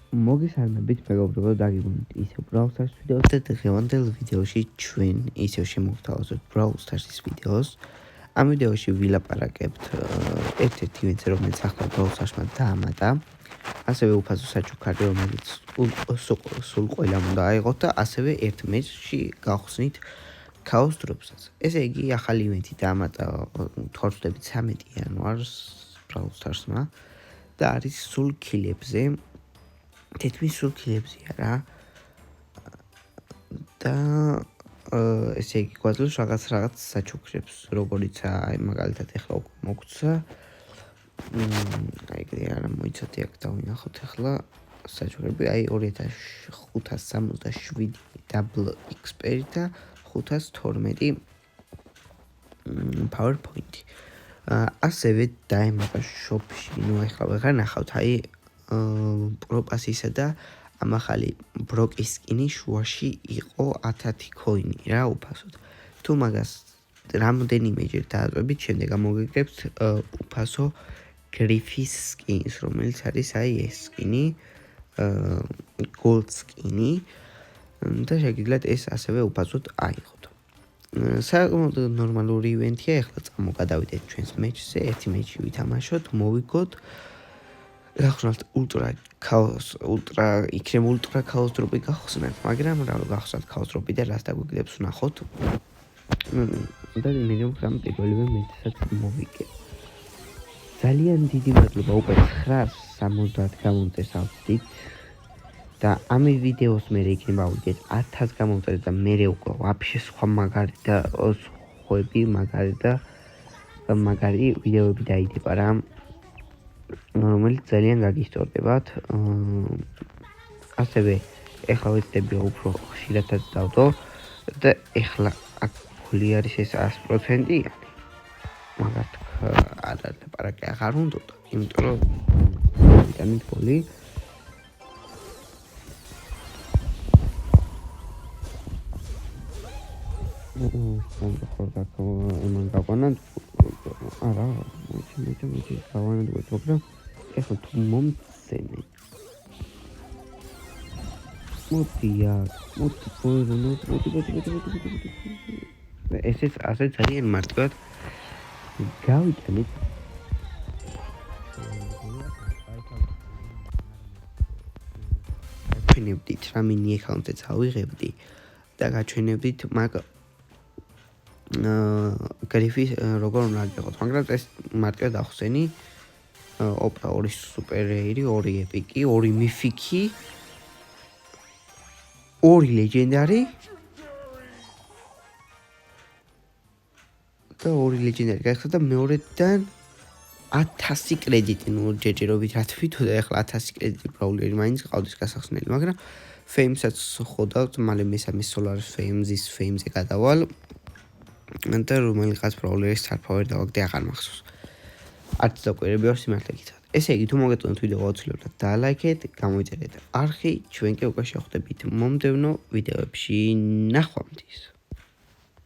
მოგესალმებით მეგობრებო, დაგიგვით ისევ Brawl Stars ვიდეოს და დღევანდელ ვიდეოში ჩვენ ისევ შემოგთავაზებთ Brawl Stars-ის ვიდეოს. ამ ვიდეოში ვილაპარაკებთ ერთ-ერთ ივენტზე, რომელიც ახლა Brawl Stars-მა დაამატა. ასევე უფასო საჩუქარი, რომელიც სულ ყველამ უნდა აიღოთ და ასევე ერთ მეჩში გავხსნით Chaos Drops-ს. ესე იგი, ახალი ივენტი დაამატა 13 იანვარს Brawl Stars-მა და არის სულ კილებზე. თითქმის სულ კილებზია რა და ესე იგი გვაძლევს რაღაც საჩუქრებს, როგორიც აი მაგალითად ახლა მოგცა აი რა მოიცადე აქ დავინახოთ ახლა საჩუქრები აი 2567 double XP და 512 power point. ასევე დაემატა shop-ში, ნუ ახლა ვეღარ ნახავთ აი პროპასისა და ამ ახალი ბროკის სკინი შუაში იყო 10 ქოინი რა უფასოდ. თუ მაგას რამდენიმეჯერ დააწვევით, შემდეგ ამოგიგებთ უფასო გრიფის სკინს, რომელიც არის აი ეს სკინი, gold სკინი და შეგიძლიათ ეს ასევე უფასოდ აიღოთ. საკმაოდ ნორმალური ივენტია, ახლა წამოგადავიდეთ ჩვენს მეჩზე, ერთი მეჩი ვითამაშოთ, მოვიგოთ გახსნათ ultra chaos drop-ი გახსნათ, მაგრამ რა გახსნათ chaos drop-ი და რას დაგვიგდებს ვნახოთ. და მინიმუმ პირველივე მეჩსაც მოვიგე. ძალიან დიდი მადლობა უკვე 970 გამომწერს ავწდით და ამ ვიდეოს მერე იქნება ავიდეთ 1000 გამომწერს და მერე უკვე ვაფშე სხვა მაგარი და სხვები მაგარი ვიდეოები დაიდება რა. რომელიც ძალიან გაგისწორდებათ. ასევე ეხლა ვეცდები უფრო ხშირადაც დავდო და ეხლა აქ ფული არის ეს 100%-იანი. მაგათ არ ლაპარაკი აღარ უნდა, იმიტომ რომ ვიტამინ ფული ხორდა იმან გაყვანან არა მე გავანადგურეთ, მაგრამ ეხლა თუ მომცენე მოდი ესეც ასე ძალიან მარტივად გავიტანით ჩვენებდით რა მინი აკაუნტიც ავიღებდი და გაჩვენებდით მაგ გრიფის როგორ უნდა აიღოთ, მაგრამ ეს მარტივად ახსენი ოპა 2 სუპერ რეირი, 2 ეპიკი, 2 მიფიკი, 2 ლეგენდარი და 2 ლეგენდარი გაიხსნა და მეორედან 1000 კრედიტი, ნუ ჯერჯერობით რა თვითონ ახლა 1000 კრედიტი ბრაულერი მაინც ყავდეს გასახსნელი, მაგრამ ფეიმსაც ხვდავთ, მალე მესამე სოლარ ფეიმზის ფეიმზე გადავალ და რომელიღაც ბრაულერის სარფავერ დავაგდე აღარ მახსოვს. არც დაკვირები არ სიმართლე გითხრათ. ესე იგი, თუ მოგეწონათ ვიდეო აუცილებლად დაალაიქეთ, გამოიწერეთ არხი, ჩვენ კი უკვე შევხვდებით მომდევნო ვიდეოებში. ნახვამდის.